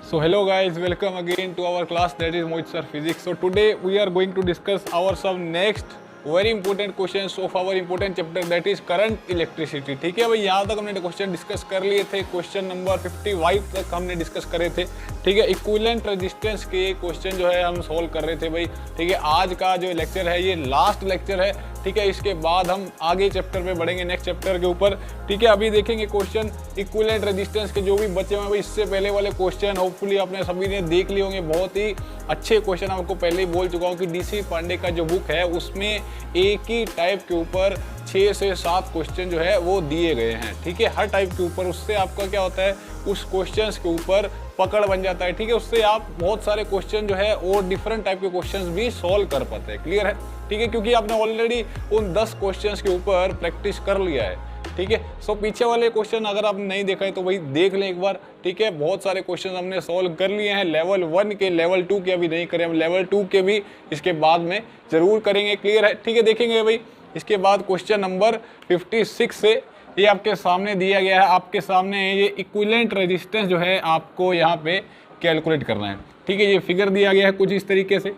So hello guys, welcome again to our class, that is Mohit Sir Physics. So today we are going to discuss our some next very important questions of our important chapter, that is current electricity. ठीक है भाई, यहाँ तक हमने question discuss कर लिए थे, question number 55 तक हमने डिस्कस करे थे. ठीक है, इक्विवेलेंट रेजिस्टेंस के क्वेश्चन जो है हम सोल्व कर रहे थे भाई. ठीक है, आज का जो लेक्चर है ये लास्ट लेक्चर है. ठीक है, इसके बाद हम आगे चैप्टर पे बढ़ेंगे, नेक्स्ट चैप्टर के ऊपर. ठीक है, अभी देखेंगे क्वेश्चन इक्विवेलेंट रेजिस्टेंस के जो भी बचे हुए भाई. इससे पहले वाले क्वेश्चन होपफुली आपने सभी ने देख लिए होंगे, बहुत ही अच्छे क्वेश्चन. आपको पहले ही बोल चुका हूँ कि डीसी पांडे का जो बुक है उसमें एक ही टाइप के ऊपर 6 से 7 क्वेश्चन जो है वो दिए गए हैं. ठीक है, हर टाइप के ऊपर. उससे आपका क्या होता है, उस क्वेश्चंस के ऊपर पकड़ बन जाता है. ठीक है, उससे आप बहुत सारे क्वेश्चन जो है और डिफरेंट टाइप के क्वेश्चंस भी सॉल्व कर पाते हैं. क्लियर है? ठीक है, क्योंकि आपने ऑलरेडी उन 10 क्वेश्चंस के ऊपर प्रैक्टिस कर लिया है. ठीक है, सो पीछे वाले क्वेश्चन अगर आपने नहीं देखा है तो वही देख लें एक बार. ठीक है, बहुत सारे क्वेश्चन हमने सॉल्व कर लिए हैं, लेवल 1 के, लेवल 2 के अभी नहीं करें, हम लेवल 2 के भी इसके बाद में जरूर करेंगे. क्लियर है? ठीक है, देखेंगे भाई. इसके बाद क्वेश्चन नंबर 56 से ये आपके सामने दिया गया है. आपके सामने ये इक्विवेलेंट रेजिस्टेंस जो है आपको यहाँ पे कैलकुलेट करना है. ठीक है, ये फिगर दिया गया है कुछ इस तरीके से.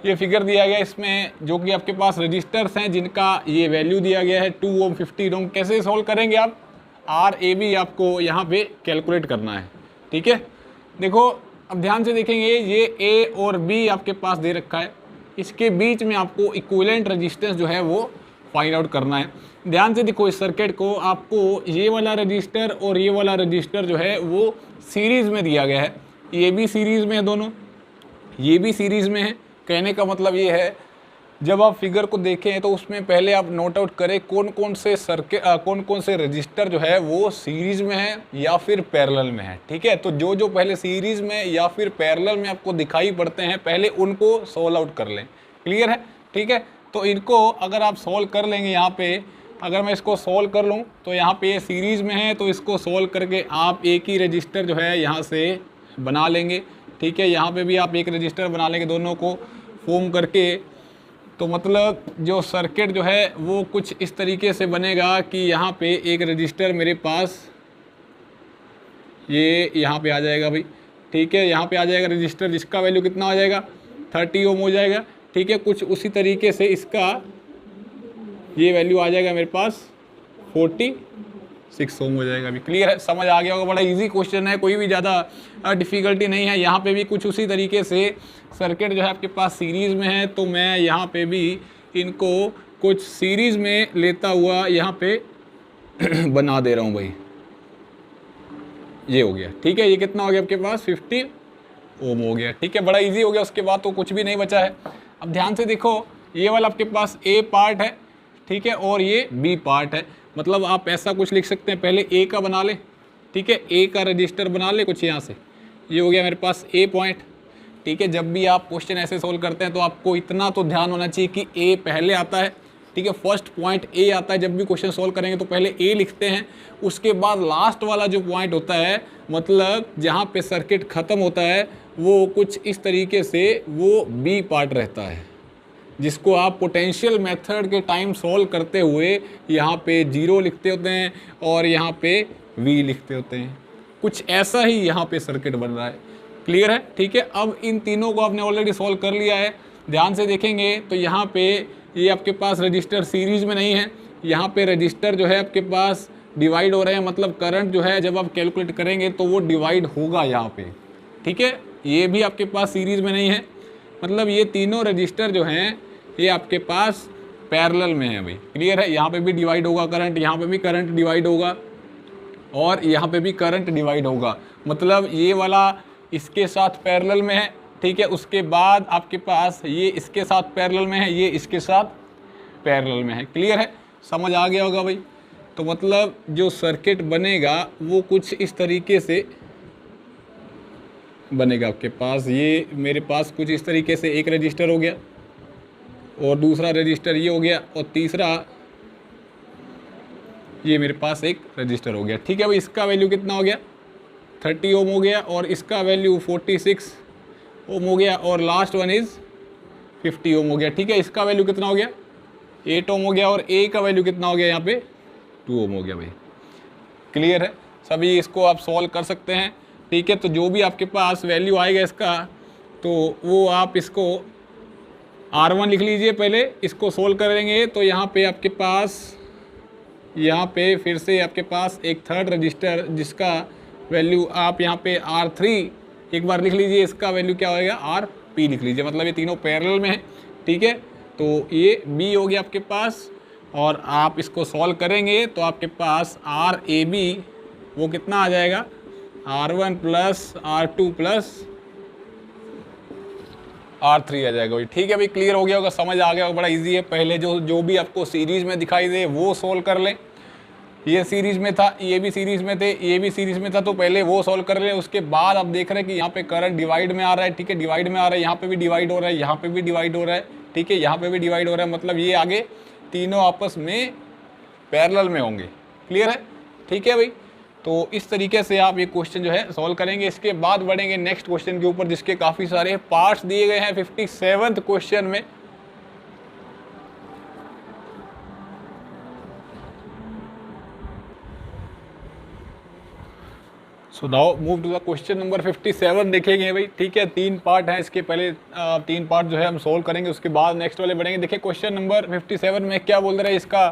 ये फिगर दिया गया है इसमें, जो कि आपके पास रजिस्टर्स हैं जिनका ये वैल्यू दिया गया है 2 ओम 50 ओम. कैसे सॉल्व करेंगे आप? आर ए बी आपको यहाँ पे कैलकुलेट करना है. ठीक है, देखो अब ध्यान से देखेंगे, ये ए और बी आपके पास दे रखा है. इसके बीच में आपको इक्विवेलेंट रेजिस्टेंस जो है वो फाइंड आउट करना है. ध्यान से देखो इस सर्किट को, आपको ये वाला रजिस्टर और ये वाला रजिस्टर जो है वो सीरीज़ में दिया गया है. ये भी सीरीज़ में है दोनों, ये भी सीरीज़ में है. कहने का मतलब ये है, जब आप फिगर को देखें तो उसमें पहले आप नोट आउट करें कौन कौन से रजिस्टर जो है वो सीरीज़ में है या फिर पैरेलल में है. ठीक है, तो जो जो पहले सीरीज़ में या फिर पैरेलल में आपको दिखाई पड़ते हैं, पहले उनको सॉल्व आउट कर लें. क्लियर है? ठीक है, तो इनको अगर आप सॉल्व कर लेंगे, यहाँ पे अगर मैं इसको सॉल्व कर लूँ तो यहाँ पे ये सीरीज़ में है, तो इसको सॉल्व करके आप एक ही रजिस्टर जो है यहाँ से बना लेंगे. ठीक है, यहाँ पे भी आप एक रजिस्टर बना लेंगे, दोनों को फॉर्म करके. तो मतलब जो सर्किट जो है वो कुछ इस तरीके से बनेगा कि यहाँ पे एक रजिस्टर मेरे पास ये यहाँ पे आ जाएगा भाई. ठीक है, यहाँ पे आ जाएगा रजिस्टर जिसका वैल्यू कितना हो जाएगा, 30 ओम हो जाएगा. ठीक है, कुछ उसी तरीके से इसका ये वैल्यू आ जाएगा मेरे पास 46 ओम हो जाएगा अभी. क्लियर है? समझ आ गया होगा, बड़ा इजी क्वेश्चन है, कोई भी ज़्यादा डिफ़िकल्टी नहीं है. यहाँ पे भी कुछ उसी तरीके से सर्किट जो है आपके पास सीरीज़ में है, तो मैं यहाँ पे भी इनको कुछ सीरीज़ में लेता हुआ यहाँ पे बना दे रहा हूँ भाई. ये हो गया. ठीक है, ये कितना हो गया आपके पास, 50 ओम हो गया. ठीक है, बड़ा ईजी हो गया. उसके बाद तो कुछ भी नहीं बचा है. अब ध्यान से देखो, ये वाला आपके पास ए पार्ट है. ठीक है, और ये बी पार्ट है. मतलब आप ऐसा कुछ लिख सकते हैं, पहले ए का बना ले. ठीक है, ए का रजिस्टर बना ले कुछ यहाँ से. ये हो गया मेरे पास ए पॉइंट. ठीक है, जब भी आप क्वेश्चन ऐसे सोल्व करते हैं तो आपको इतना तो ध्यान होना चाहिए कि ए पहले आता है. ठीक है, फर्स्ट पॉइंट ए आता है. जब भी क्वेश्चन सोल्व करेंगे तो पहले ए लिखते हैं, उसके बाद लास्ट वाला जो पॉइंट होता है, मतलब जहाँ पे सर्किट ख़त्म होता है, वो कुछ इस तरीके से वो बी पार्ट रहता है, जिसको आप पोटेंशियल मेथड के टाइम सॉल्व करते हुए यहाँ पे 0 लिखते होते हैं और यहाँ पे V लिखते होते हैं. कुछ ऐसा ही यहाँ पे सर्किट बन रहा है. क्लियर है? ठीक है, अब इन तीनों को आपने ऑलरेडी सॉल्व कर लिया है. ध्यान से देखेंगे तो यहाँ पे ये आपके पास रजिस्टर सीरीज़ में नहीं है. यहाँ पे रजिस्टर जो है आपके पास डिवाइड हो रहे हैं, मतलब करंट जो है जब आप कैलकुलेट करेंगे तो वो डिवाइड होगा यहाँ पे. ठीक है, ये भी आपके पास सीरीज़ में नहीं है, मतलब ये तीनों रजिस्टर जो हैं ये आपके पास पैरेलल में है भाई. क्लियर है? यहाँ पे भी डिवाइड होगा करंट, यहाँ पे भी करंट डिवाइड होगा और यहाँ पे भी करंट डिवाइड होगा. मतलब ये वाला इसके साथ पैरेलल में है. ठीक है, उसके बाद आपके पास ये इसके साथ पैरेलल में है, ये इसके साथ पैरेलल में है. क्लियर है? समझ आ गया होगा भाई. तो मतलब जो सर्किट बनेगा वो कुछ इस तरीके से बनेगा आपके पास. ये मेरे पास कुछ इस तरीके से एक रजिस्टर हो गया और दूसरा रजिस्टर ये हो गया और तीसरा ये मेरे पास एक रजिस्टर हो गया. ठीक है भाई, इसका वैल्यू कितना हो गया, 30 ओम हो गया और इसका वैल्यू 46 ओम हो गया और लास्ट वन इज़ 50 ओम हो गया. ठीक है, इसका वैल्यू कितना हो गया, 8 ओम हो गया और ए का वैल्यू कितना हो गया यहाँ पे, 2 ओम हो गया भाई. क्लियर है? सभी इसको आप सॉल्व कर सकते हैं. ठीक है। तो जो भी आपके पास वैल्यू आएगा इसका, तो वो आप इसको R1 लिख लीजिए। पहले इसको सोल्व करेंगे तो यहाँ पे आपके पास, यहाँ पे फिर से आपके पास एक थर्ड रजिस्टर जिसका वैल्यू आप यहाँ पे R3 एक बार लिख लीजिए, इसका वैल्यू क्या होएगा RP लिख लीजिए, मतलब ये तीनों पैरेलल में है, ठीक है। तो ये B हो गया आपके पास, और आप इसको सॉल्व करेंगे तो आपके पास RAB वो कितना आ जाएगा, R1 plus R2 plus R3 आ जाएगा भाई, ठीक है भाई। क्लियर हो गया होगा, समझ आ गया होगा, बड़ा इजी है। पहले जो भी आपको सीरीज में दिखाई दे वो सोल्व कर लें। ये सीरीज में था, ये भी सीरीज में थे, ये भी सीरीज में था, तो पहले वो सॉल्व कर लें। उसके बाद आप देख रहे हैं कि यहाँ पे करंट डिवाइड में आ रहा है, ठीक है, डिवाइड में आ रहा है, यहाँ पे भी डिवाइड हो रहा है, यहाँ पे भी डिवाइड हो रहा है, ठीक है, यहाँ पे भी डिवाइड हो रहा है, मतलब ये आगे तीनों आपस में पैरेलल में होंगे। क्लियर है, ठीक है भाई। तो इस तरीके से आप ये क्वेश्चन जो है सॉल्व करेंगे। इसके बाद बढ़ेंगे नेक्स्ट क्वेश्चन के ऊपर, जिसके काफ़ी सारे पार्ट्स दिए गए हैं 57th क्वेश्चन में। So now move to the question number 57 देखेंगे भाई, ठीक है। 3 पार्ट हैं इसके, पहले 3 पार्ट जो है हम सोल्व करेंगे, उसके बाद नेक्स्ट वाले बढ़ेंगे। देखिए क्वेश्चन नंबर 57 में क्या बोल रहा है, इसका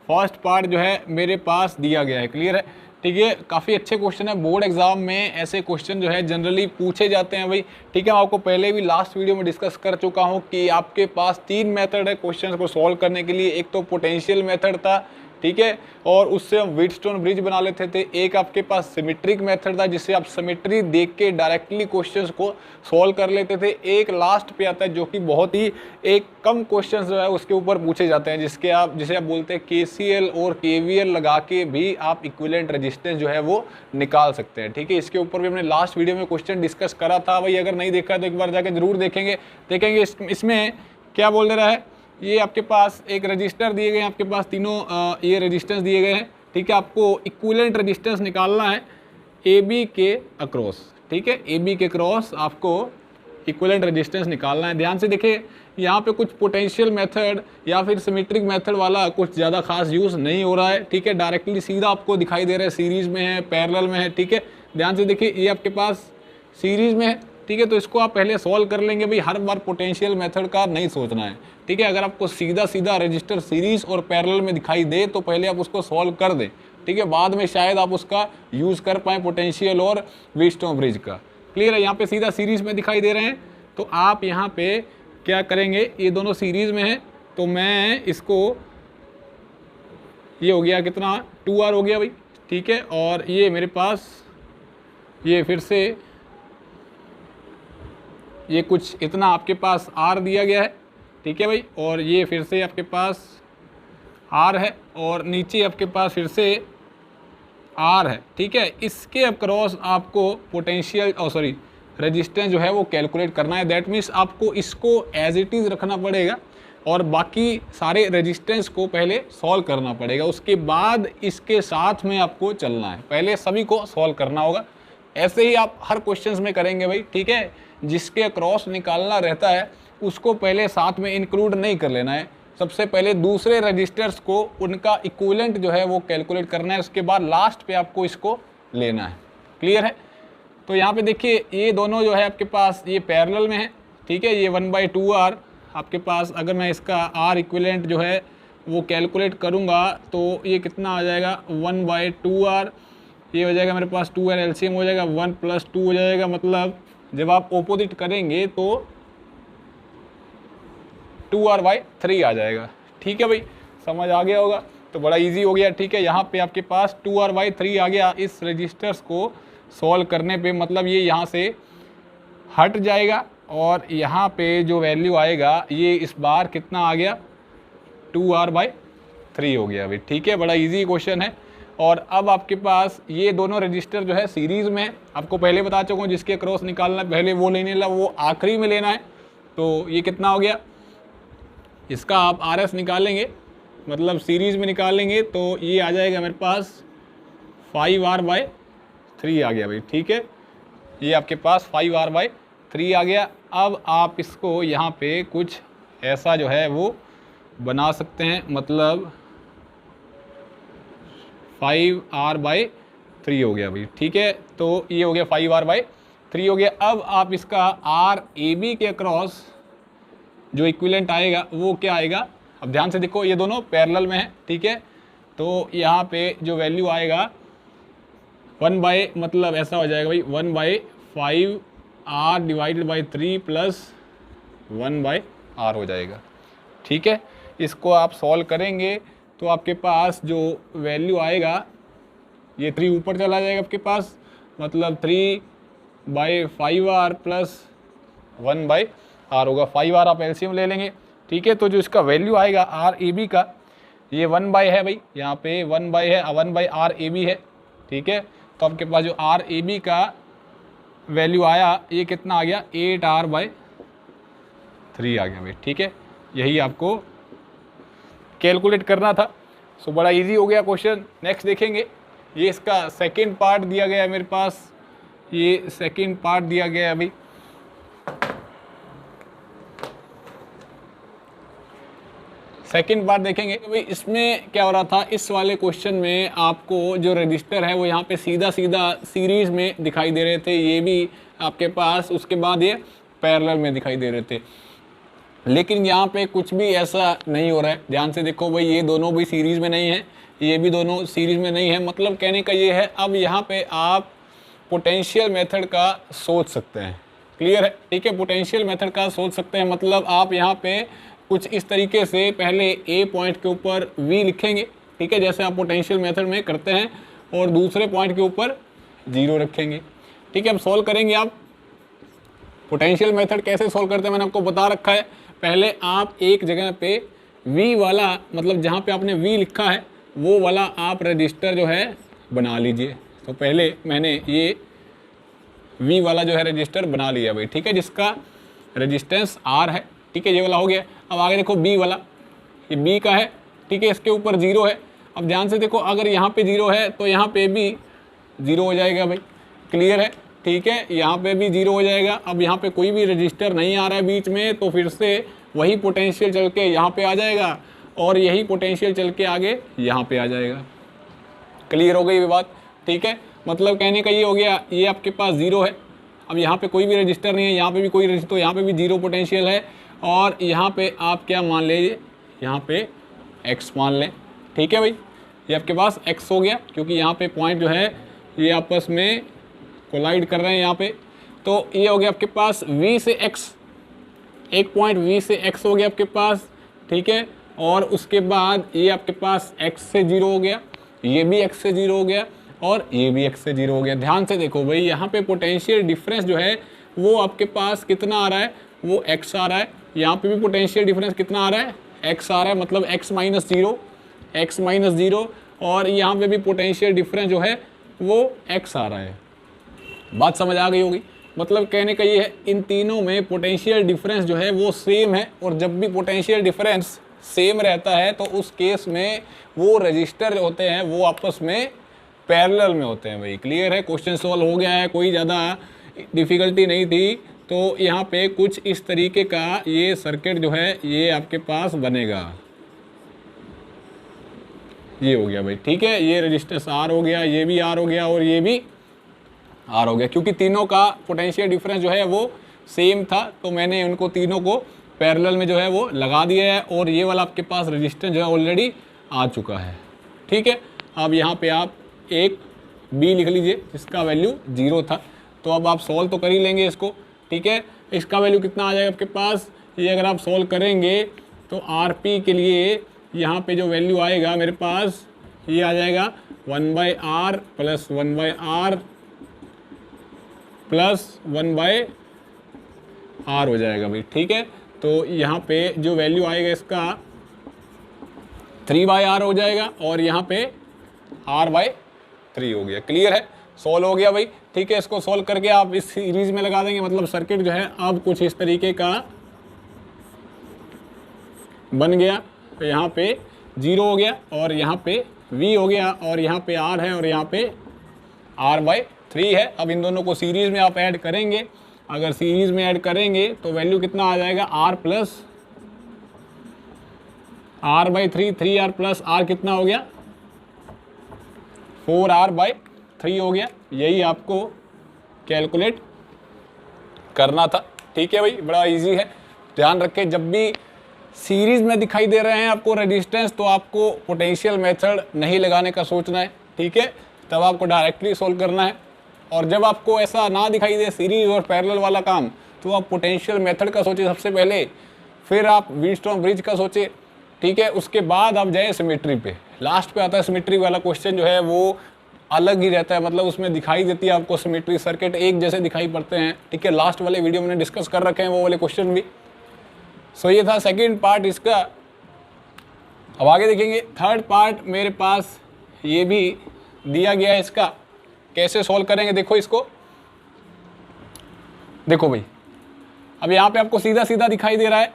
फर्स्ट पार्ट जो है मेरे पास दिया गया है। क्लियर है, ठीक है। काफ़ी अच्छे क्वेश्चन है, बोर्ड एग्जाम में ऐसे क्वेश्चन जो है जनरली पूछे जाते हैं भाई, ठीक है। मैं आपको पहले भी लास्ट वीडियो में डिस्कस कर चुका हूँ कि आपके पास 3 मेथड है क्वेश्चन को सॉल्व करने के लिए। एक तो पोटेंशियल मेथड था, ठीक है, और उससे हम व्हीटस्टोन ब्रिज बना लेते थे। एक आपके पास सिमेट्रिक मेथड था, जिससे आप सिमेट्री देख के डायरेक्टली क्वेश्चंस को सॉल्व कर लेते थे। एक लास्ट पे आता है जो कि बहुत ही एक कम क्वेश्चंस जो है उसके ऊपर पूछे जाते हैं, जिसे आप बोलते हैं KCL और KVL लगा के भी आप इक्विवेलेंट रेजिस्टेंस जो है वो निकाल सकते हैं, ठीक है। इसके ऊपर भी हमने लास्ट वीडियो में क्वेश्चन डिस्कस करा था भाई, अगर नहीं देखा तो एक बार जाके जरूर देखेंगे। इसमें क्या बोल रहा है, ये आपके पास एक रजिस्टर दिए गए हैं, आपके पास तीनों ये रेजिस्टेंस दिए गए हैं, ठीक है। आपको इक्विवेलेंट रेजिस्टेंस निकालना है AB के अक्रॉस, ठीक है, AB के क्रॉस आपको इक्विवेलेंट रेजिस्टेंस निकालना है। ध्यान से देखिए, यहाँ पे कुछ पोटेंशियल मेथड या फिर सिमेट्रिक मेथड वाला कुछ ज़्यादा खास यूज़ नहीं हो रहा है, ठीक है। डायरेक्टली सीधा आपको दिखाई दे रहा है, सीरीज़ में है, पैरेलल में है, ठीक है। ध्यान से देखिए, ये आपके पास सीरीज़ में है, ठीक है। तो इसको आप पहले सॉल्व कर लेंगे भाई, हर बार पोटेंशियल मेथड का नहीं सोचना है, ठीक है। अगर आपको सीधा सीधा रजिस्टर सीरीज और पैरेलल में दिखाई दे तो पहले आप उसको सॉल्व कर दें, ठीक है। बाद में शायद आप उसका यूज़ कर पाएँ पोटेंशियल और व्हीटस्टोन ब्रिज का। क्लियर है, यहाँ पे सीधा सीरीज में दिखाई दे रहे हैं, तो आप यहाँ पे क्या करेंगे, ये दोनों सीरीज में है, तो मैं इसको, ये हो गया कितना 2R हो गया भाई, ठीक है। और ये मेरे पास ये फिर से ये कुछ इतना आपके पास R दिया गया है, ठीक है भाई। और ये फिर से आपके पास R है, और नीचे आपके पास फिर से R है, ठीक है। इसके अक्रॉस आपको पोटेंशियल रेजिस्टेंस जो है वो कैलकुलेट करना है। दैट मीन्स आपको इसको एज इट इज़ रखना पड़ेगा और बाकी सारे रेजिस्टेंस को पहले सॉल्व करना पड़ेगा, उसके बाद इसके साथ में आपको चलना है। पहले सभी को सॉल्व करना होगा, ऐसे ही आप हर क्वेश्चंस में करेंगे भाई, ठीक है। जिसके अक्रॉस निकालना रहता है उसको पहले साथ में इंक्लूड नहीं कर लेना है, सबसे पहले दूसरे रजिस्टर्स को उनका इक्विवेलेंट जो है वो कैलकुलेट करना है, उसके बाद लास्ट पे आपको इसको लेना है। क्लियर है, तो यहाँ पे देखिए ये दोनों जो है आपके पास ये पैरेलल में है, ठीक है। ये 1/2R आपके पास, अगर मैं इसका R इक्विवेलेंट जो है वो कैलकुलेट करूँगा तो ये कितना आ जाएगा 1/2R, ये हो जाएगा मेरे पास 2R LCM हो जाएगा, 1 + 2 हो जाएगा, मतलब जब आप ऑपोजिट करेंगे तो 2R/3 आ जाएगा, ठीक है भाई। समझ आ गया होगा, तो बड़ा इजी हो गया, ठीक है। यहाँ पे आपके पास 2R/3 आ गया। इस रजिस्टर्स को सॉल्व करने पे मतलब ये यहाँ से हट जाएगा और यहाँ पे जो वैल्यू आएगा ये इस बार कितना आ गया 2R/3 हो गया भाई, ठीक है। बड़ा इजी क्वेश्चन है। और अब आपके पास ये दोनों रजिस्टर जो है सीरीज़ में है, आपको पहले बता चुका हूँ, जिसके क्रॉस निकालना है पहले वो लेने ला, वो आखिरी में लेना है। तो ये कितना हो गया, इसका आप RS निकालेंगे, मतलब सीरीज़ में निकालेंगे, तो ये आ जाएगा मेरे पास 5R/3 आ गया भाई, ठीक है। ये आपके पास 5R/3 आ गया। अब आप इसको यहाँ पे कुछ ऐसा जो है वो बना सकते हैं, मतलब 5R/3 3 हो गया भाई, ठीक है। तो ये हो गया 5r/3 हो गया। अब आप इसका आर ए बी के अक्रॉस जो इक्विवेलेंट आएगा वो क्या आएगा, अब ध्यान से देखो ये दोनों पैरेलल में है, ठीक है। तो यहाँ पे जो वैल्यू आएगा 1 मतलब ऐसा हो जाएगा भाई 1/5r/3 प्लस 1/r हो जाएगा, ठीक है। इसको आप सॉल्व करेंगे तो आपके पास जो वैल्यू आएगा ये 3 ऊपर चला जाएगा आपके पास, मतलब 3/5r प्लस 1/r होगा। 5r आप एलसीएम ले लेंगे, ठीक है। तो जो इसका वैल्यू आएगा आर ए बी का, ये 1 है भाई, यहाँ पे 1 है, 1/r/AB है, ठीक है। तो आपके पास जो आर ए बी का वैल्यू आया ये कितना आ गया 8r/3 आ गया भाई, ठीक है। यही आपको कैलकुलेट करना था। सो बड़ा इजी हो गया क्वेश्चन। नेक्स्ट देखेंगे, ये इसका सेकंड पार्ट दिया गया है मेरे पास, ये सेकंड पार्ट दिया गया है अभी। सेकंड पार्ट देखेंगे भाई, इसमें क्या हो रहा था, इस वाले क्वेश्चन में आपको जो रजिस्टर है वो यहाँ पे सीधा सीधा सीरीज में दिखाई दे रहे थे, ये भी आपके पास, उसके बाद ये पैरेलल में दिखाई दे रहे थे। लेकिन यहाँ पे कुछ भी ऐसा नहीं हो रहा है। ध्यान से देखो भाई, ये दोनों भी सीरीज में नहीं है, ये भी दोनों सीरीज में नहीं है। मतलब कहने का ये है, अब यहाँ पे आप पोटेंशियल मेथड का सोच सकते हैं। क्लियर है, ठीक है। पोटेंशियल मेथड का सोच सकते हैं, मतलब आप यहाँ पे कुछ इस तरीके से पहले ए पॉइंट के ऊपर v लिखेंगे, ठीक है, जैसे आप पोटेंशियल मेथड में करते हैं, और दूसरे पॉइंट के ऊपर 0 रखेंगे, ठीक है। अब सॉल्व करेंगे आप। पोटेंशियल मेथड कैसे सॉल्व करते हैं मैंने आपको बता रखा है। पहले आप एक जगह पे v वाला, मतलब जहाँ पे आपने v लिखा है वो वाला आप रजिस्टर जो है बना लीजिए। तो पहले मैंने ये v वाला जो है रजिस्टर बना लिया भाई, ठीक है, जिसका रजिस्टेंस r है, ठीक है, ये वाला हो गया। अब आगे देखो b वाला, ये b का है, ठीक है, इसके ऊपर 0 है। अब ध्यान से देखो, अगर यहाँ पे 0 है तो यहाँ पे भी 0 हो जाएगा भाई। क्लियर है, ठीक है, यहाँ पे भी 0 हो जाएगा। अब यहाँ पे कोई भी रजिस्टर नहीं आ रहा है बीच में, तो फिर से वही पोटेंशियल चल के यहाँ पे आ जाएगा, और यही पोटेंशियल चल के आगे यहाँ पे आ जाएगा। क्लियर हो गई बात, ठीक है। मतलब कहने का ये हो गया, ये आपके पास 0 है, अब यहाँ पे कोई भी रजिस्टर नहीं है, यहाँ पे भी कोई रजिस्टर, तो यहाँ पे भी 0 पोटेंशियल है, और यहाँ पे आप क्या मान लीजिए, यहाँ पे x मान लें, ठीक है भाई। ये आपके पास x हो गया, क्योंकि यहाँ पे पॉइंट जो है ये आपस में कोलाइड कर रहे हैं यहाँ पे। तो ये हो गया आपके पास v से x, एक पॉइंट v से x हो गया आपके पास, ठीक है। और उसके बाद ये आपके पास x से 0 हो गया, ये भी x से 0 हो गया, और ये भी x से 0 हो गया। ध्यान से देखो भाई, यहाँ पे पोटेंशियल डिफरेंस जो है वो आपके पास कितना आ रहा है, वो x आ रहा है। यहाँ पे भी पोटेंशियल डिफरेंस कितना आ रहा है, x आ रहा है, मतलब x माइनस 0, और यहाँ पे भी पोटेंशियल डिफरेंस जो है वो x आ रहा है। बात समझ आ गई होगी। मतलब कहने का ये है, इन तीनों में पोटेंशियल डिफरेंस जो है वो सेम है, और जब भी पोटेंशियल डिफरेंस सेम रहता है तो उस केस में वो रजिस्टर जो होते हैं वो आपस में पैरेलल में होते हैं भाई। क्लियर है, क्वेश्चन सॉल्व हो गया है, कोई ज़्यादा डिफ़िकल्टी नहीं थी। तो यहाँ पे कुछ इस तरीके का ये सर्किट जो है ये आपके पास बनेगा। ये हो गया भाई, ठीक है, ये रजिस्टेंस R हो गया, ये भी R हो गया, और ये भी R हो गया, क्योंकि तीनों का पोटेंशियल डिफरेंस जो है वो सेम था, तो मैंने उनको तीनों को पैरेलल में जो है वो लगा दिया है, और ये वाला आपके पास रजिस्टेंस जो है ऑलरेडी आ चुका है, ठीक है। अब यहाँ पे आप एक B लिख लीजिए जिसका वैल्यू 0 था। तो अब आप सॉल्व तो कर ही लेंगे इसको, ठीक है। इसका वैल्यू कितना आ जाएगा आपके पास, ये अगर आप सॉल्व करेंगे तो RP के लिए यहाँ पे जो वैल्यू आएगा मेरे पास, ये आ जाएगा 1/r plus 1/r plus 1/r हो जाएगा भाई, ठीक है। तो यहाँ पे जो वैल्यू आएगा इसका 3/r हो जाएगा, और यहाँ पे r/3 हो गया। क्लियर है, सॉल्व हो गया भाई, ठीक है। इसको सॉल्व करके आप इस सीरीज में लगा देंगे, मतलब सर्किट जो है अब कुछ इस तरीके का बन गया। तो यहाँ पे 0 हो गया, और यहाँ पे v हो गया, और यहाँ पे r है, और यहाँ पे r/3 है। अब इन दोनों को सीरीज में आप ऐड करेंगे, अगर सीरीज में ऐड करेंगे तो वैल्यू कितना आ जाएगा, r plus r/3, 3r plus r कितना हो गया 4r/3 3 हो गया, यही आपको कैलकुलेट करना था। ठीक है भाई, बड़ा इजी है। ध्यान रखें, जब भी सीरीज में दिखाई दे रहे हैं आपको रेजिस्टेंस, तो आपको पोटेंशियल मेथड नहीं लगाने का सोचना है। ठीक है, तब आपको डायरेक्टली सोल्व करना है। और जब आपको ऐसा ना दिखाई दे सीरीज और पैरेलल वाला काम, तो आप पोटेंशियल मेथड का सोचिए सबसे पहले, फिर आप व्हीटस्टोन ब्रिज का सोचिए। ठीक है, उसके बाद आप जाए सिमेट्री पे। लास्ट पे आता है सिमेट्री वाला क्वेश्चन, जो है वो अलग ही रहता है, मतलब उसमें दिखाई देती है आपको सिमेट्री, सर्किट एक जैसे दिखाई पड़ते हैं। ठीक है, लास्ट वाले वीडियो मैंने डिस्कस कर रखे हैं वो वाले क्वेश्चन भी। सो ये था सेकंड पार्ट इसका। अब आगे देखेंगे थर्ड पार्ट, मेरे पास ये भी दिया गया है, इसका कैसे सॉल्व करेंगे। देखो इसको, देखो भाई, अब यहाँ पे आपको सीधा सीधा दिखाई दे रहा है,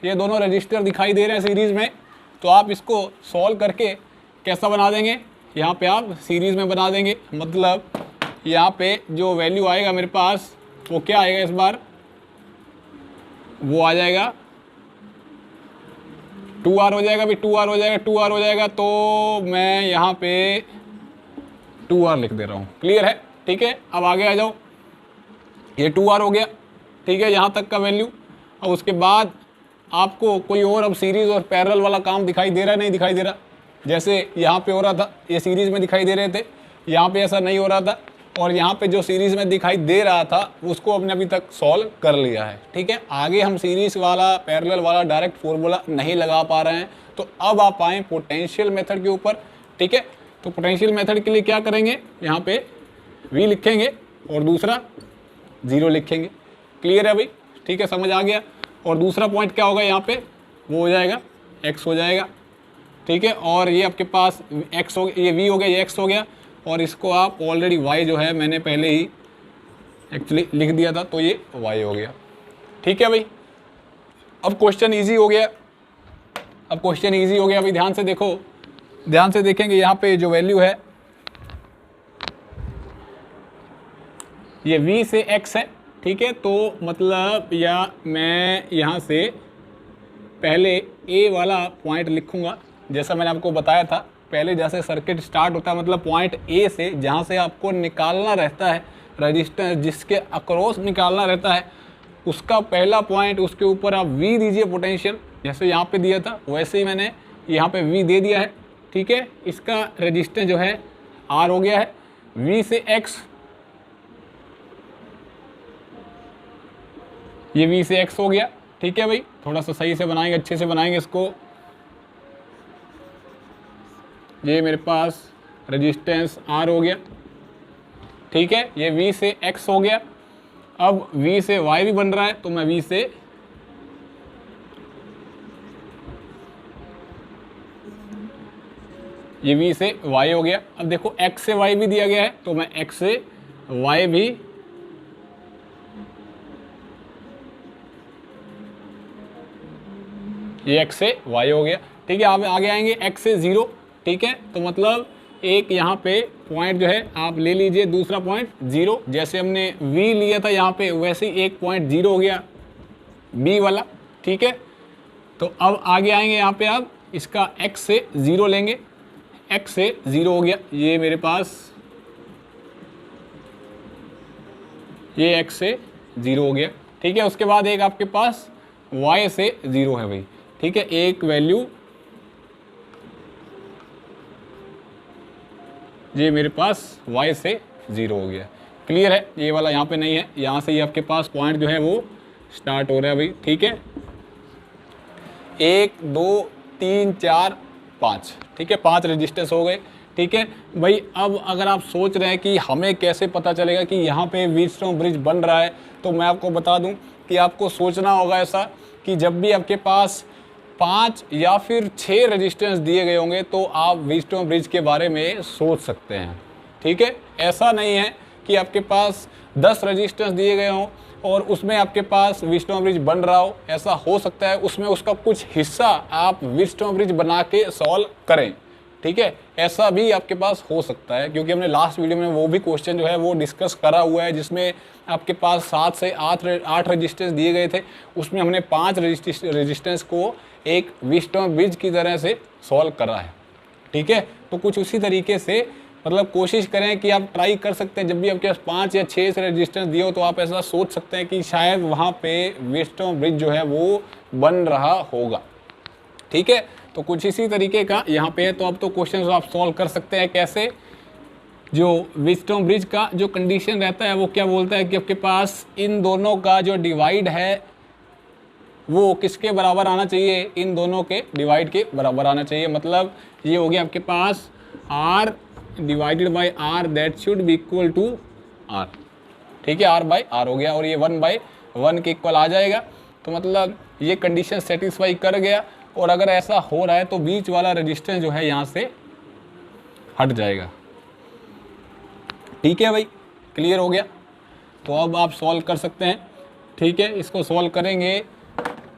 ये दोनों रजिस्टर दिखाई दे रहे हैं सीरीज में। तो आप इसको सॉल्व करके कैसा बना देंगे, यहाँ पे आप सीरीज में बना देंगे। मतलब यहाँ पे जो वैल्यू आएगा मेरे पास, वो क्या आएगा इस बार, वो आ जाएगा 2R हो जाएगा भाई, 2R हो जाएगा, 2R हो जाएगा। तो मैं यहाँ पे 2R लिख दे रहा हूँ। क्लियर है? ठीक है, अब आगे आ जाओ, ये 2R हो गया। ठीक है, यहाँ तक का वैल्यू। अब उसके बाद आपको कोई और अब सीरीज और पैरेलल वाला काम दिखाई दे रहा है, नहीं दिखाई दे रहा। जैसे यहाँ पे हो रहा था, ये सीरीज में दिखाई दे रहे थे, यहाँ पे ऐसा नहीं हो रहा था। और यहाँ पे जो सीरीज में दिखाई दे रहा था उसको हमने अभी तक सॉल्व कर लिया है। ठीक है, आगे हम सीरीज वाला पैरेलल वाला डायरेक्ट फॉर्मूला नहीं लगा पा रहे हैं। तो अब आप आए पोटेंशियल मेथड के ऊपर। ठीक है, तो पोटेंशियल मेथड के लिए क्या करेंगे, यहाँ पे V लिखेंगे और दूसरा 0 लिखेंगे। क्लियर है भाई? ठीक है, समझ आ गया। और दूसरा पॉइंट क्या होगा यहाँ पे, वो हो जाएगा x हो जाएगा। ठीक है, और ये आपके पास x हो गया, ये v हो गया, ये x हो गया। और इसको आप ऑलरेडी y जो है मैंने पहले ही एक्चुअली लिख दिया था, तो ये y हो गया। ठीक है भाई, अब क्वेश्चन इजी हो गया। अब क्वेश्चन इजी हो गया भाई, ध्यान से देखो, ध्यान से देखेंगे यहाँ पे जो वैल्यू है ये v से x है। ठीक है, तो मतलब या मैं यहाँ से पहले a वाला पॉइंट लिखूँगा, जैसा मैंने आपको बताया था पहले, जैसे सर्किट स्टार्ट होता है, मतलब पॉइंट A से जहाँ से आपको निकालना रहता है रजिस्टेंस, जिसके अक्रॉस निकालना रहता है, उसका पहला पॉइंट, उसके ऊपर आप V दीजिए पोटेंशियल, जैसे यहाँ पे दिया था वैसे ही मैंने यहाँ पे V दे दिया है। ठीक है, इसका रजिस्टेंस जो है R हो गया है। V से X, ये V से X हो गया। ठीक है भाई, थोड़ा सा सही से बनाएंगे, अच्छे से बनाएंगे इसको। ये मेरे पास रेजिस्टेंस R हो गया। ठीक है, ये V से X हो गया। अब V से Y भी बन रहा है, तो मैं V से ये V से Y हो गया। अब देखो X से Y भी दिया गया है, तो मैं X से Y भी ये x से y हो गया। ठीक है, आप आगे आएंगे x से 0। ठीक है, तो मतलब एक यहाँ पे पॉइंट जो है आप ले लीजिए, दूसरा पॉइंट 0, जैसे हमने v लिया था यहाँ पे, वैसे ही एक पॉइंट 0 हो गया b वाला। ठीक है, तो अब आगे आएंगे यहाँ पे आप इसका x से 0 लेंगे, x से 0 हो गया, ये मेरे पास ये x से 0 हो गया। ठीक है, उसके बाद एक आपके पास y से 0 है भाई। ठीक है, एक वैल्यू ये मेरे पास y से 0 हो गया। क्लियर है? ये वाला यहाँ पे नहीं है, यहाँ से ये आपके पास पॉइंट जो है वो स्टार्ट हो रहा है भाई। ठीक है, 1 2 3 4 5। ठीक है, 5 रजिस्टर्स हो गए। ठीक है भाई, अब अगर आप सोच रहे हैं कि हमें कैसे पता चलेगा कि यहाँ पे व्हीटस्टोन ब्रिज बन रहा है, तो मैं आपको बता दूं कि आपको सोचना होगा ऐसा कि जब भी आपके पास 5 या फिर 6 रेजिस्टेंस दिए गए होंगे, तो आप व्हीटस्टोन ब्रिज के बारे में सोच सकते हैं। ठीक है, ऐसा नहीं है कि आपके पास 10 रेजिस्टेंस दिए गए हों और उसमें आपके पास व्हीटस्टोन ब्रिज बन रहा हो। ऐसा हो सकता है उसमें उसका कुछ हिस्सा आप व्हीटस्टोन ब्रिज बना के सॉल्व करें। ठीक है, ऐसा भी आपके पास हो सकता है, क्योंकि हमने लास्ट वीडियो में वो भी क्वेश्चन जो है वो डिस्कस करा हुआ है, जिसमें आपके पास 7 से 8 रेजिस्टेंस दिए गए थे। उसमें हमने 5 रेजिस्टेंस को एक व्हीटस्टोन ब्रिज की तरह से सॉल्व करा है। ठीक है, तो कुछ उसी तरीके से मतलब कोशिश करें कि आप ट्राई कर सकते हैं, जब भी आपके पास 5 या 6 से रेजिस्टेंस दिए हो तो आप ऐसा सोच सकते हैं कि शायद वहाँ पे व्हीटस्टोन ब्रिज जो है वो बन रहा होगा। ठीक है, तो कुछ इसी तरीके का यहाँ पे है। तो अब तो क्वेश्चन आप सॉल्व कर सकते हैं कैसे। जो व्हीटस्टोन ब्रिज का जो कंडीशन रहता है वो क्या बोलता है कि आपके पास इन दोनों का जो डिवाइड है वो किसके बराबर आना चाहिए, इन दोनों के डिवाइड के बराबर आना चाहिए। मतलब ये हो गया आपके पास r divided by r that should be equal to r। ठीक है, r बाई r हो गया और ये 1/1 के इक्वल आ जाएगा। तो मतलब ये कंडीशन सेटिस्फाई कर गया। और अगर ऐसा हो रहा है तो बीच वाला रेजिस्टेंस जो है यहाँ से हट जाएगा। ठीक है भाई, क्लियर हो गया। तो अब आप सॉल्व कर सकते हैं। ठीक है, इसको सॉल्व करेंगे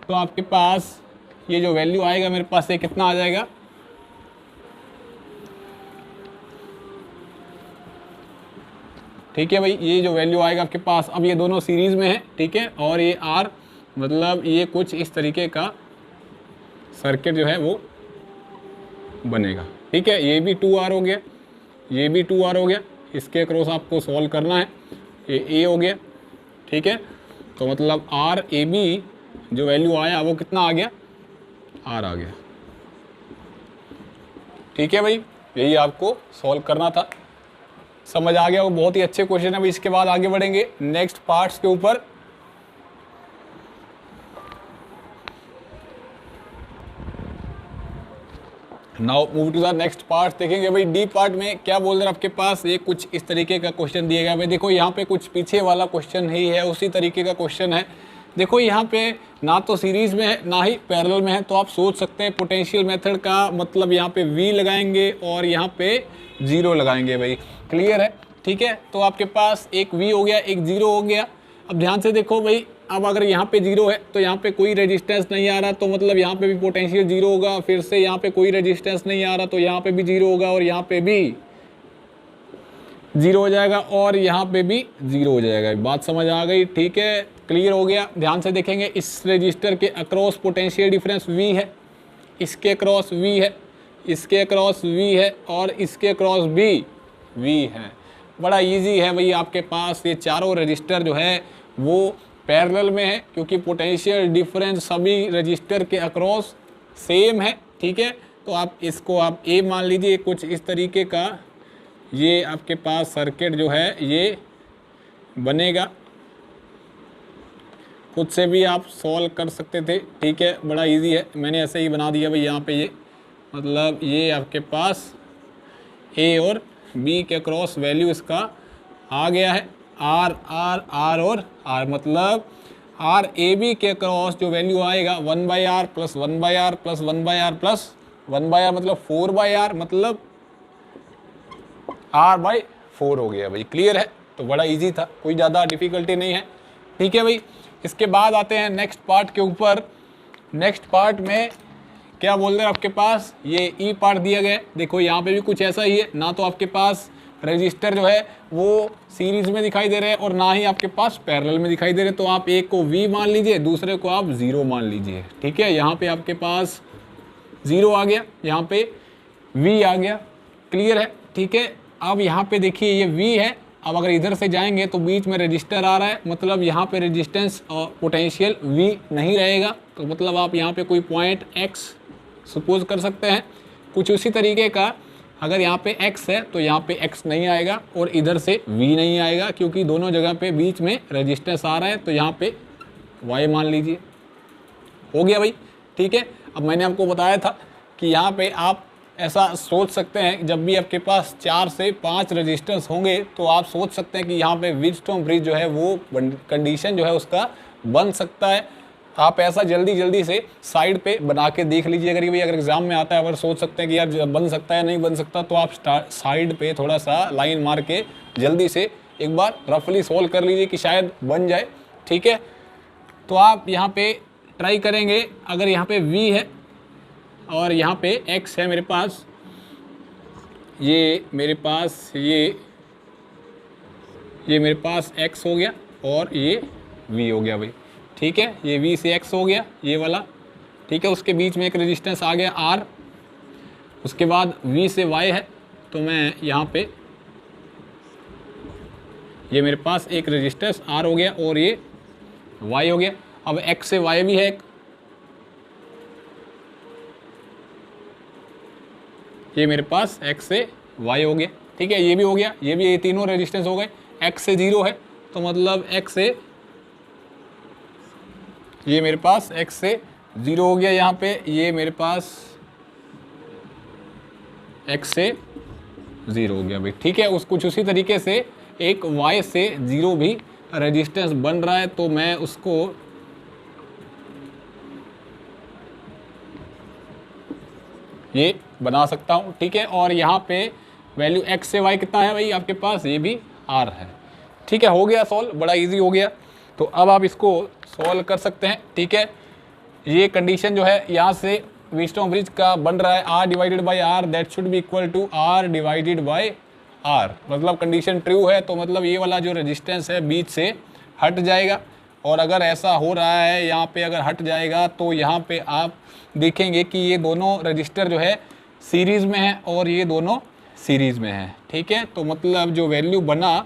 तो आपके पास ये जो वैल्यू आएगा मेरे पास ये कितना आ जाएगा, ठीक है भाई, ये जो वैल्यू आएगा आपके पास, अब ये दोनों सीरीज़ में है। ठीक है, और ये R मतलब ये कुछ इस तरीके का सर्किट जो है वो बनेगा। ठीक है, ये भी 2R हो गया, ये भी 2R हो गया, इसके अक्रॉस आपको सॉल्व करना है। ये A हो गया। ठीक है, तो मतलब RAB जो वैल्यू आया वो कितना आ गया, R आ गया। ठीक है भाई, यही आपको सॉल्व करना था। समझ आ गया, वो बहुत ही अच्छे क्वेश्चन है। अभी इसके बाद आगे बढ़ेंगे नेक्स्ट पार्ट्स के ऊपर। Now move to the next part. देखेंगे भाई डी पार्ट में क्या बोल रहे हैं आपके पास, ये कुछ इस तरीके का क्वेश्चन दिया गया। भाई देखो यहाँ पे कुछ पीछे वाला क्वेश्चन ही है, उसी तरीके का क्वेश्चन है। देखो यहाँ पे ना तो सीरीज में है ना ही पैरेलल में है, तो आप सोच सकते हैं पोटेंशियल मेथड का मतलब यहाँ पे V लगाएंगे और यहाँ पे 0 लगाएंगे। भाई क्लियर है। ठीक है, तो आपके पास एक V हो गया, एक 0 हो गया। अब ध्यान से देखो भाई, अब अगर यहाँ पे 0 है तो यहाँ पे कोई रेजिस्टेंस नहीं आ रहा, तो मतलब यहाँ पे भी पोटेंशियल 0 होगा। फिर से यहाँ पे कोई रेजिस्टेंस नहीं आ रहा तो यहाँ पे भी 0 होगा और यहाँ पे भी 0 हो जाएगा और यहाँ पे भी 0 हो जाएगा। बात समझ आ गई। ठीक है, क्लियर हो गया। ध्यान से देखेंगे, इस रजिस्टर के अक्रॉस पोटेंशियल डिफरेंस V है, इसके अक्रॉस V है, इसके अक्रॉस V है और इसके अक्रॉस भी V है। बड़ा इजी है भाई, आपके पास ये चारों रजिस्टर जो है वो पैरेलल में है क्योंकि पोटेंशियल डिफरेंस सभी रजिस्टर के अक्रॉस सेम है। ठीक है, तो आप इसको आप A मान लीजिए। कुछ इस तरीके का ये आपके पास सर्किट जो है ये बनेगा। खुद से भी आप सॉल्व कर सकते थे। ठीक है, बड़ा इजी है, मैंने ऐसे ही बना दिया भाई। यहाँ पे ये मतलब ये आपके पास A और B के क्रॉस वैल्यू इसका आ गया है, R R R और R। मतलब RAB के क्रॉस जो वैल्यू आएगा 1/R plus 1/R plus 1/R plus 1/R मतलब 4/R मतलब R/4 हो गया भाई। क्लियर है, तो बड़ा इजी था, कोई ज़्यादा डिफ़िकल्टी नहीं है। ठीक है भाई, इसके बाद आते हैं नेक्स्ट पार्ट के ऊपर। नेक्स्ट पार्ट में क्या बोल रहे हैं आपके पास, ये ई पार्ट दिया गया है। देखो यहाँ पे भी कुछ ऐसा ही है, ना तो आपके पास रजिस्टर जो है वो सीरीज में दिखाई दे रहे हैं और ना ही आपके पास पैरेलल में दिखाई दे रहे हैं। तो आप एक को V मान लीजिए, दूसरे को आप 0 मान लीजिए। ठीक है, यहाँ पे आपके पास 0 आ गया, यहाँ पे V आ गया। क्लियर है। ठीक है, अब यहाँ पे देखिए ये V है। अब अगर इधर से जाएंगे तो बीच में रजिस्टर आ रहा है, मतलब यहाँ पे रेजिस्टेंस और पोटेंशियल V नहीं रहेगा। तो मतलब आप यहाँ पे कोई पॉइंट X सपोज कर सकते हैं। कुछ उसी तरीके का अगर यहाँ पे X है तो यहाँ पे X नहीं आएगा और इधर से V नहीं आएगा क्योंकि दोनों जगह पे बीच में रेजिस्टेंस आ रहा है। तो यहाँ पे Y मान लीजिए। हो गया भाई। ठीक है, अब मैंने आपको बताया था कि यहाँ पे आप ऐसा सोच सकते हैं, जब भी आपके पास 4 से 5 रेजिस्टेंस होंगे तो आप सोच सकते हैं कि यहाँ पे व्हीटस्टोन ब्रिज जो है वो कंडीशन जो है उसका बन सकता है। आप ऐसा जल्दी से साइड पे बना के देख लीजिए। अगर एग्जाम में आता है, अगर सोच सकते हैं कि यार बन सकता है नहीं बन सकता, तो आप साइड पे थोड़ा सा लाइन मार के जल्दी से एक बार रफली सोल्व कर लीजिए कि शायद बन जाए। ठीक है, तो आप यहाँ पे ट्राई करेंगे। अगर यहाँ पे V है और यहाँ पे X है मेरे पास, ये मेरे पास ये मेरे पास X हो गया और ये V हो गया भाई। ठीक है, ये V से X हो गया ये वाला। ठीक है, उसके बीच में एक रेजिस्टेंस आ गया R, उसके बाद V से Y है। तो मैं यहाँ पे ये मेरे पास एक रेजिस्टेंस R हो गया और ये Y हो गया। अब X से Y भी है एक, ये मेरे पास X से Y हो गया, ठीक है, ये भी हो गया, ये भी, ये तीनों रेजिस्टेंस हो गए। X से 0 है तो मतलब X से, ये मेरे पास X से 0 हो गया यहाँ पे, ये मेरे पास X से 0 हो गया भाई, ठीक है। कुछ उसी तरीके से एक Y से 0 भी रेजिस्टेंस बन रहा है, तो मैं उसको ये बना सकता हूँ, ठीक है। और यहाँ पे वैल्यू X से Y कितना है भाई आपके पास, ये भी R है, ठीक है। हो गया सॉल्व, बड़ा इजी हो गया। तो अब आप इसको सॉल्व कर सकते हैं, ठीक है। ये कंडीशन जो है यहाँ से व्हीटस्टोन ब्रिज का बन रहा है R divided by R that should be equal to R divided by R, मतलब कंडीशन ट्रू है, तो मतलब ये वाला जो रेजिस्टेंस है बीच से हट जाएगा। और अगर ऐसा हो रहा है यहाँ पे अगर हट जाएगा तो यहाँ पे आप देखेंगे कि ये दोनों रजिस्टर जो है सीरीज़ में है और ये दोनों सीरीज़ में है, ठीक है। तो मतलब जो वैल्यू बना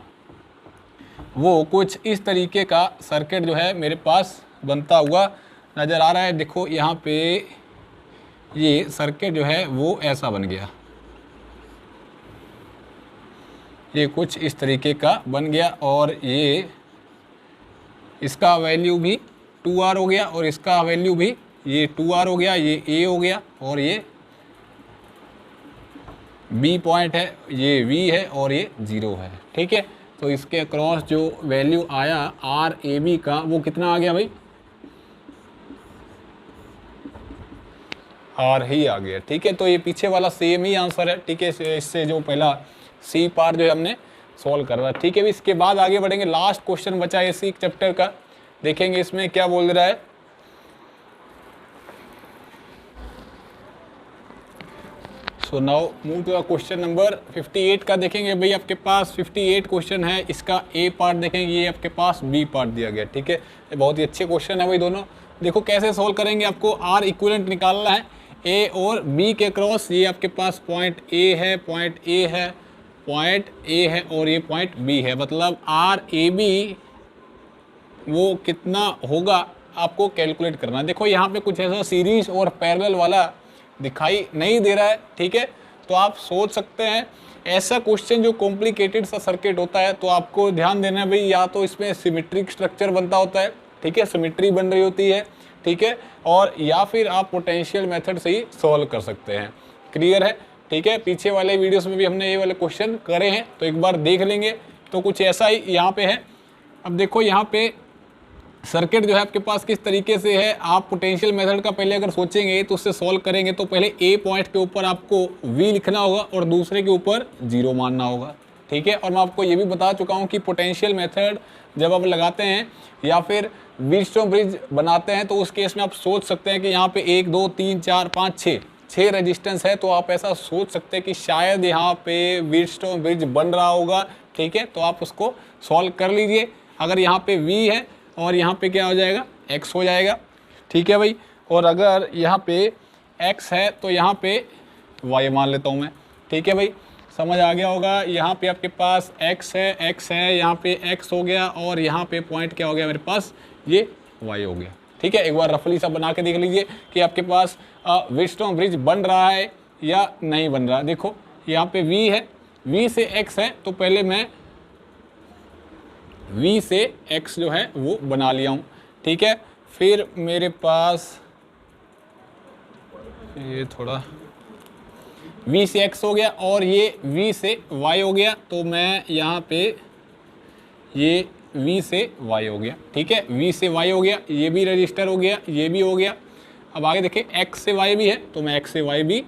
वो कुछ इस तरीके का सर्किट जो है मेरे पास बनता हुआ नज़र आ रहा है। देखो यहाँ पे ये सर्किट जो है वो ऐसा बन गया, ये कुछ इस तरीके का बन गया और ये इसका वैल्यू भी 2R हो गया और इसका वैल्यू भी ये 2R हो गया, ये A हो गया और ये B पॉइंट है, ये V है और ये 0 है, ठीक है। तो इसके अक्रॉस जो वैल्यू आया RAB का वो कितना आ गया भाई, R ही आ गया, ठीक है। तो ये पीछे वाला सेम ही आंसर है, ठीक है। इससे जो पहला C पार्ट जो है हमने सॉल्व कर रहा है, ठीक है। भी इसके बाद आगे बढ़ेंगे, लास्ट क्वेश्चन बचा है इसी चैप्टर का, देखेंगे इसमें क्या बोल रहा है। So now move to question number 58 का देखेंगे भाई। आपके पास 58 क्वेश्चन है, इसका A पार्ट देखेंगे, ये आपके पास B पार्ट दिया गया, ठीक है। ये बहुत ही अच्छे क्वेश्चन है भाई दोनों। देखो कैसे सॉल्व करेंगे, आपको R इक्विवेलेंट निकालना है A और B के क्रॉस। ये आपके पास पॉइंट A है, पॉइंट A है, पॉइंट A है और ये पॉइंट B है, मतलब RAB वो कितना होगा आपको कैलकुलेट करना है। देखो यहाँ पे कुछ ऐसा सीरीज और पैरेलल वाला दिखाई नहीं दे रहा है, ठीक है। तो आप सोच सकते हैं ऐसा क्वेश्चन जो कॉम्प्लिकेटेड सा सर्किट होता है तो आपको ध्यान देना है भाई, या तो इसमें सिमेट्रिक स्ट्रक्चर बनता होता है, ठीक है, सिमेट्री बन रही होती है, ठीक है, और या फिर आप पोटेंशियल मेथड से ही सॉल्व कर सकते हैं। क्लियर है, ठीक है। पीछे वाले वीडियोस में भी हमने ये वाले क्वेश्चन करे हैं, तो एक बार देख लेंगे। तो कुछ ऐसा ही यहाँ पे है। अब देखो यहाँ पे सर्किट जो है आपके पास किस तरीके से है, आप पोटेंशियल मेथड का पहले अगर सोचेंगे तो उससे सॉल्व करेंगे तो पहले A पॉइंट के ऊपर आपको V लिखना होगा और दूसरे के ऊपर 0 मानना होगा, ठीक है। और मैं आपको ये भी बता चुका हूँ कि पोटेंशियल मेथड जब आप लगाते हैं या फिर व्हीटस्टोन ब्रिज बनाते हैं तो उस केस में आप सोच सकते हैं कि यहाँ पे 1 2 3 4 5 6 रेजिस्टेंस है, तो आप ऐसा सोच सकते हैं कि शायद यहाँ पे व्हीटस्टोन ब्रिज बन रहा होगा, ठीक है। तो आप उसको सॉल्व कर लीजिए। अगर यहाँ पे V है और यहाँ पे क्या हो जाएगा, X हो जाएगा, ठीक है भाई। और अगर यहाँ पे X है तो यहाँ पे Y मान लेता हूँ मैं, ठीक है भाई, समझ आ गया होगा। यहाँ पे आपके पास X है, यहाँ पे X हो गया और यहाँ पे पॉइंट क्या हो गया मेरे पास, ये Y हो गया, ठीक है। एक बार रफली सा बना के देख लीजिए कि आपके पास व्हीटस्टोन ब्रिज बन रहा है या नहीं बन रहा। देखो यहाँ पे V है, V से X है, तो पहले मैं V से X जो है वो बना लिया हूँ, ठीक है। फिर मेरे पास ये थोड़ा V से X हो गया और ये V से Y हो गया, तो मैं यहाँ पे ये V से Y हो गया, ठीक है। V से Y हो गया, ये भी रजिस्टर हो गया, ये भी हो गया। अब आगे देखें X से Y भी है, तो मैं X से Y भी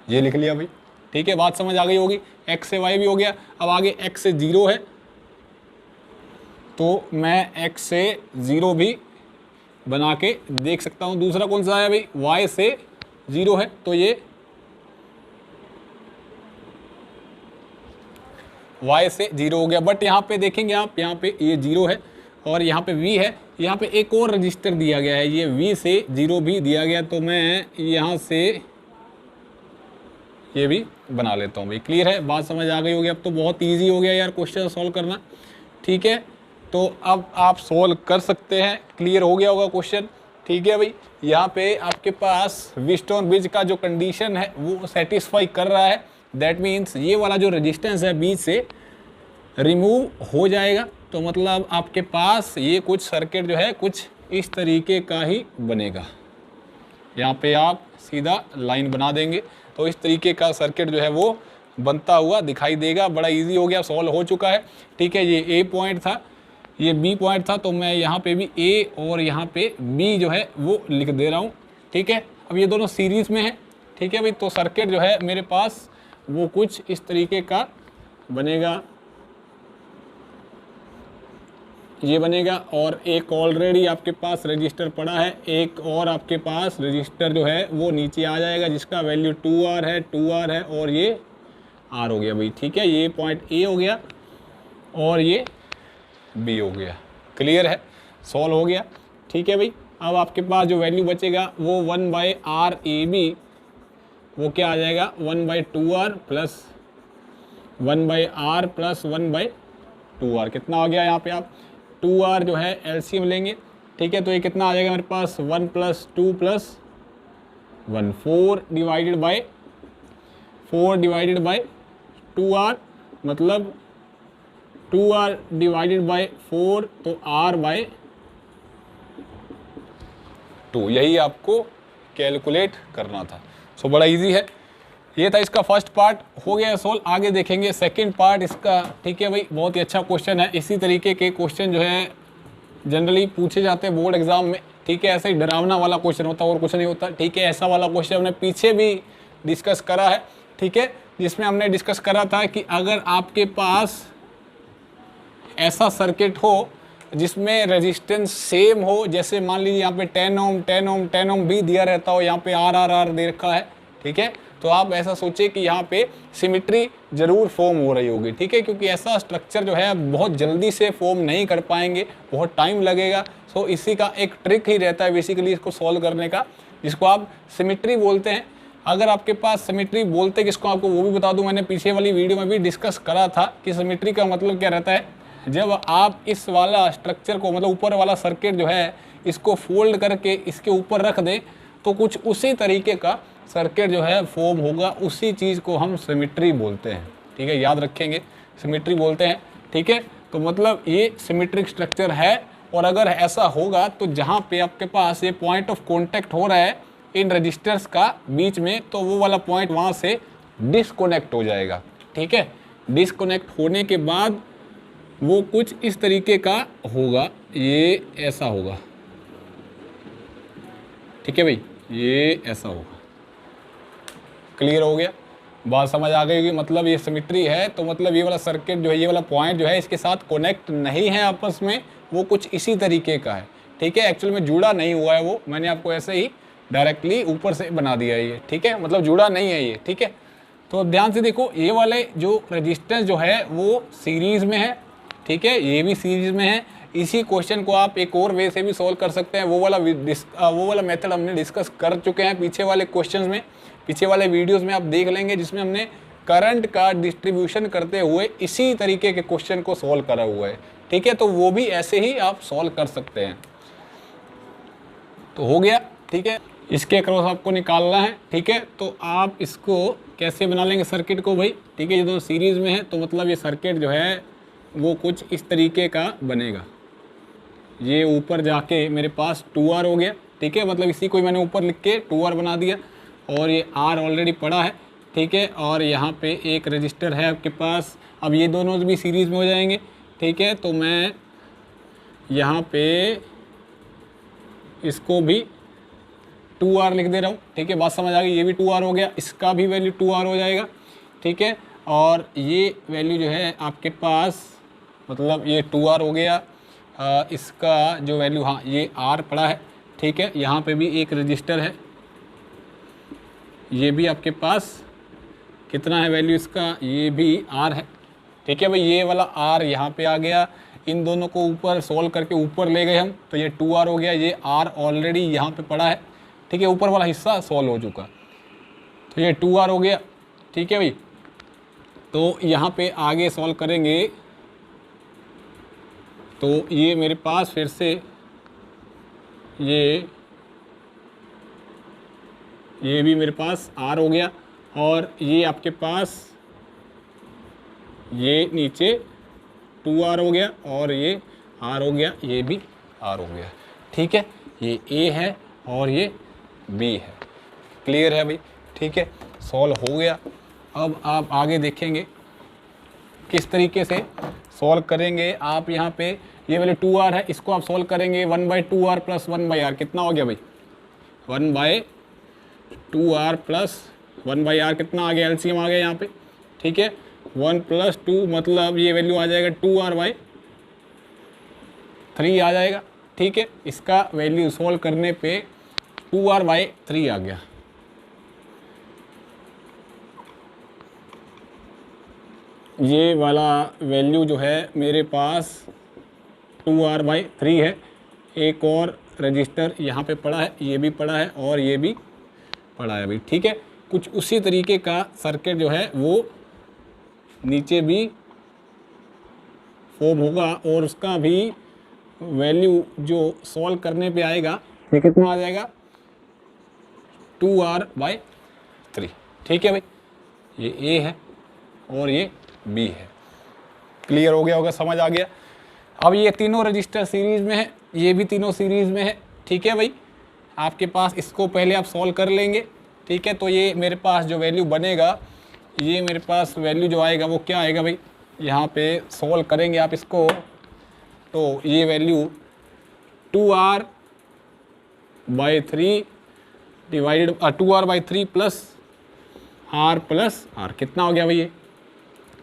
ये लिख लिया भाई, ठीक है। बात समझ आ गई होगी। X से Y भी हो गया। अब आगे X से 0 है, तो मैं X से 0 भी बना के देख सकता हूँ। दूसरा कौन सा है भाई, Y से 0 है, तो ये Y से 0 हो गया। बट यहाँ पे देखेंगे आप, यहाँ पे ये 0 है और यहाँ पे V है, यहाँ पे एक और रजिस्टर दिया गया है, ये V से 0 भी दिया गया, तो मैं यहाँ से ये भी बना लेता हूँ भाई। क्लियर है, बात समझ आ गई होगी। अब तो बहुत इजी हो गया यार क्वेश्चन सॉल्व करना, ठीक है। तो अब आप सॉल्व कर सकते हैं, क्लियर हो गया होगा क्वेश्चन, ठीक है भाई। यहाँ पे आपके पास व्हीटस्टोन ब्रिज का जो कंडीशन है वो सेटिस्फाई कर रहा है, दैट मीन्स ये वाला जो रेजिस्टेंस है बीच से रिमूव हो जाएगा। तो मतलब आपके पास ये कुछ सर्किट जो है कुछ इस तरीके का ही बनेगा। यहाँ पे आप सीधा लाइन बना देंगे तो इस तरीके का सर्किट जो है वो बनता हुआ दिखाई देगा। बड़ा इजी हो गया, सॉल्व हो चुका है, ठीक है। ये ए पॉइंट था, ये बी पॉइंट था, तो मैं यहाँ पे भी ए और यहाँ पे बी जो है वो लिख दे रहा हूँ, ठीक है। अब ये दोनों सीरीज़ में है, ठीक है भाई। तो सर्किट जो है मेरे पास वो कुछ इस तरीके का बनेगा, ये बनेगा। और एक ऑलरेडी आपके पास रजिस्टर पड़ा है, एक और आपके पास रजिस्टर जो है वो नीचे आ जाएगा जिसका वैल्यू 2R है, 2R है, और ये R हो गया भाई, ठीक है। ये पॉइंट ए हो गया और ये बी हो गया। क्लियर है, सॉल्व हो गया, ठीक है भाई। अब आपके पास जो वैल्यू बचेगा वो 1/RAB, वो क्या आ जाएगा 1/2R plus 1/R plus 1/2R। कितना आ गया यहाँ पे आप 2R जो है एलसीएम लेंगे, ठीक है। तो ये कितना आ जाएगा मेरे पास 1 + 2 + 1, 4 डिवाइडेड बाई 2R, मतलब 2R डिवाइडेड बाई 4, तो R/2, यही आपको कैलकुलेट करना था। सो बड़ा इजी है, ये था इसका फर्स्ट पार्ट, हो गया सोल्व। आगे देखेंगे सेकंड पार्ट इसका, ठीक है भाई। बहुत ही अच्छा क्वेश्चन है, इसी तरीके के क्वेश्चन जो है जनरली पूछे जाते हैं बोर्ड एग्जाम में, ठीक है। ऐसे ही डरावना वाला क्वेश्चन होता है और कुछ नहीं होता, ठीक है। ऐसा वाला क्वेश्चन हमने पीछे भी डिस्कस करा है, ठीक है, जिसमें हमने डिस्कस करा था कि अगर आपके पास ऐसा सर्किट हो जिसमें रेजिस्टेंस सेम हो, जैसे मान लीजिए यहाँ पे 10 ओम 10 ओम 10 ओम भी दिया रहता हो, यहाँ पे RRR दे रखा है, ठीक है। तो आप ऐसा सोचिए कि यहाँ पे सिमिट्री जरूर फॉर्म हो रही होगी, ठीक है, क्योंकि ऐसा स्ट्रक्चर जो है बहुत जल्दी से फॉर्म नहीं कर पाएंगे, बहुत टाइम लगेगा। सो इसी का एक ट्रिक ही रहता है बेसिकली इसको सॉल्व करने का, जिसको आप सिमिट्री बोलते हैं। अगर आपके पास सिमिट्री बोलते हैं किसको, आपको वो भी बता दूं, मैंने पीछे वाली वीडियो में भी डिस्कस करा था कि सिमिट्री का मतलब क्या रहता है। जब आप इस वाला स्ट्रक्चर को, मतलब ऊपर वाला सर्किट जो है, इसको फोल्ड करके इसके ऊपर रख दें तो कुछ उसी तरीके का सर्किट जो है फॉर्म होगा, उसी चीज़ को हम सिमिट्री बोलते हैं, ठीक है। याद रखेंगे, सिमिट्री बोलते हैं, ठीक है। तो मतलब ये सिमिट्रिक स्ट्रक्चर है। और अगर ऐसा होगा तो जहाँ पे आपके पास ये पॉइंट ऑफ कॉन्टैक्ट हो रहा है इन रजिस्टर्स का बीच में, तो वो वाला पॉइंट वहाँ से डिस्कनेक्ट हो जाएगा, ठीक है। डिस्कनेक्ट होने के बाद वो कुछ इस तरीके का होगा, ये ऐसा होगा, ठीक है भाई, ये ऐसा होगा। क्लियर हो गया, बात समझ आ गई होगी। मतलब ये सिमिट्री है, तो मतलब ये वाला सर्किट जो है, ये वाला पॉइंट जो है इसके साथ कनेक्ट नहीं है आपस में, वो कुछ इसी तरीके का है, ठीक है। एक्चुअल में जुड़ा नहीं हुआ है वो, मैंने आपको ऐसे ही डायरेक्टली ऊपर से बना दिया है ये, ठीक है, मतलब जुड़ा नहीं है ये, ठीक है। तो ध्यान से देखो, ये वाले जो रेजिस्टेंस जो है वो सीरीज़ में है, ठीक है, ये भी सीरीज़ में है। इसी क्वेश्चन को आप एक और वे से भी सॉल्व कर सकते हैं। वो वाला मेथड हमने डिस्कस कर चुके हैं पीछे वाले क्वेश्चंस में, पीछे वाले वीडियोस में आप देख लेंगे, जिसमें हमने करंट का डिस्ट्रीब्यूशन करते हुए इसी तरीके के क्वेश्चन को सॉल्व करा हुआ है, ठीक है। तो वो भी ऐसे ही आप सॉल्व कर सकते हैं। तो हो गया, ठीक है। इसके क्रॉस आपको निकालना है, ठीक है। तो आप इसको कैसे बना लेंगे सर्किट को भाई, ठीक है। ये दोनों सीरीज़ में है, तो मतलब ये सर्किट जो है वो कुछ इस तरीके का बनेगा। ये ऊपर जाके मेरे पास 2R हो गया, ठीक है, मतलब इसी को मैंने ऊपर लिख के 2R बना दिया, और ये R ऑलरेडी पड़ा है, ठीक है। और यहाँ पे एक रजिस्टर है आपके पास। अब ये दोनों भी सीरीज़ में हो जाएंगे, ठीक है। तो मैं यहाँ पे इसको भी 2R लिख दे रहा हूँ, ठीक है, बात समझ आ गई। ये भी 2R हो गया, इसका भी वैल्यू 2R हो जाएगा, ठीक है। और ये वैल्यू जो है आपके पास, मतलब ये 2R हो गया, इसका जो वैल्यू, हाँ, ये R पड़ा है, ठीक है। यहाँ पे भी एक रजिस्टर है, ये भी आपके पास कितना है वैल्यू इसका, ये भी R है, ठीक है भाई। ये वाला R यहाँ पे आ गया, इन दोनों को ऊपर सोल्व करके ऊपर ले गए हम, तो ये 2r हो गया, ये r ऑलरेडी यहाँ पे पड़ा है, ठीक है, ऊपर वाला हिस्सा सोल्व हो चुका, तो ये 2r हो गया, ठीक है भाई। तो यहाँ पे आगे सॉल्व करेंगे तो ये मेरे पास फिर से ये भी मेरे पास r हो गया, और ये आपके पास ये नीचे 2r हो गया, और ये r हो गया, ये भी r हो गया, ठीक है। ये a है और ये b है, क्लियर है भाई, ठीक है, सॉल्व हो गया। अब आप आगे देखेंगे किस तरीके से सॉल्व करेंगे। आप यहाँ पे ये वाले 2r है, इसको आप सॉल्व करेंगे 1/2r प्लस 1/r, कितना हो गया भाई 1/2r प्लस 1/r, कितना आ गया, एलसीएम आ गया यहाँ पे, ठीक है। 1 + 2 मतलब ये वैल्यू आ जाएगा 2r/3 आ जाएगा, ठीक है। इसका वैल्यू सॉल्व करने पे 2r/3 आ गया। ये वाला वैल्यू जो है मेरे पास 2r/3 है। एक और रजिस्टर यहाँ पे पड़ा है, ये भी पड़ा है और ये भी पड़ा है भाई, ठीक है। कुछ उसी तरीके का सर्किट जो है वो नीचे भी फॉर्म होगा, और उसका भी वैल्यू जो सॉल्व करने पे आएगा ये कितना आ जाएगा 2r/3, ठीक है भाई। ये A है और ये B है, क्लियर हो गया होगा, समझ आ गया। अब ये तीनों रजिस्टर सीरीज़ में है, ये भी तीनों सीरीज़ में है, ठीक है भाई। आपके पास इसको पहले आप सॉल्व कर लेंगे, ठीक है। तो ये मेरे पास जो वैल्यू बनेगा, ये मेरे पास वैल्यू जो आएगा वो क्या आएगा भाई, यहाँ पे सॉल्व करेंगे आप इसको, तो ये value 2r/3 divided 2r/3 plus r, कितना हो गया भाई, ये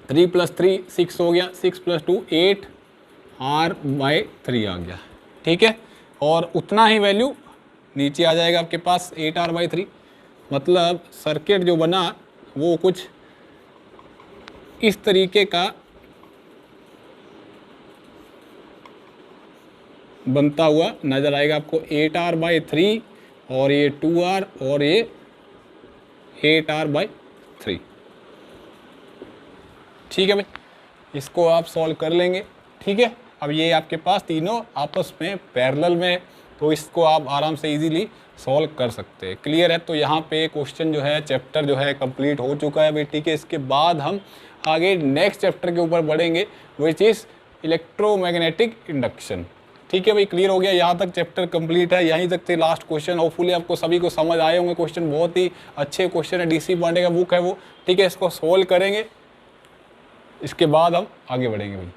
3 + 3 6 हो गया, 6 + 2 8 r/3 आ गया, ठीक है। और उतना ही वैल्यू नीचे आ जाएगा आपके पास 8r/3। मतलब सर्किट जो बना वो कुछ इस तरीके का बनता हुआ नज़र आएगा आपको, 8r/3 और ये 2r और ये 8r/3, ठीक है भाई। इसको आप सॉल्व कर लेंगे, ठीक है। अब ये आपके पास तीनों आपस में पैरेलल में है, तो इसको आप आराम से इजीली सॉल्व कर सकते हैं, क्लियर है। तो यहाँ पे क्वेश्चन जो है, चैप्टर जो है कंप्लीट हो चुका है भाई, ठीक है। इसके बाद हम आगे नेक्स्ट चैप्टर के ऊपर बढ़ेंगे, विच इज़ इलेक्ट्रोमैग्नेटिक इंडक्शन, ठीक है भाई, क्लियर हो गया। यहाँ तक चैप्टर कंप्लीट है, यहीं तक थे लास्ट क्वेश्चन। होपफुली आपको सभी को समझ आए होंगे। क्वेश्चन बहुत ही अच्छे क्वेश्चन है, DC पांडे का बुक है वो, ठीक है। इसको सॉल्व करेंगे, इसके बाद हम आगे बढ़ेंगे भाई।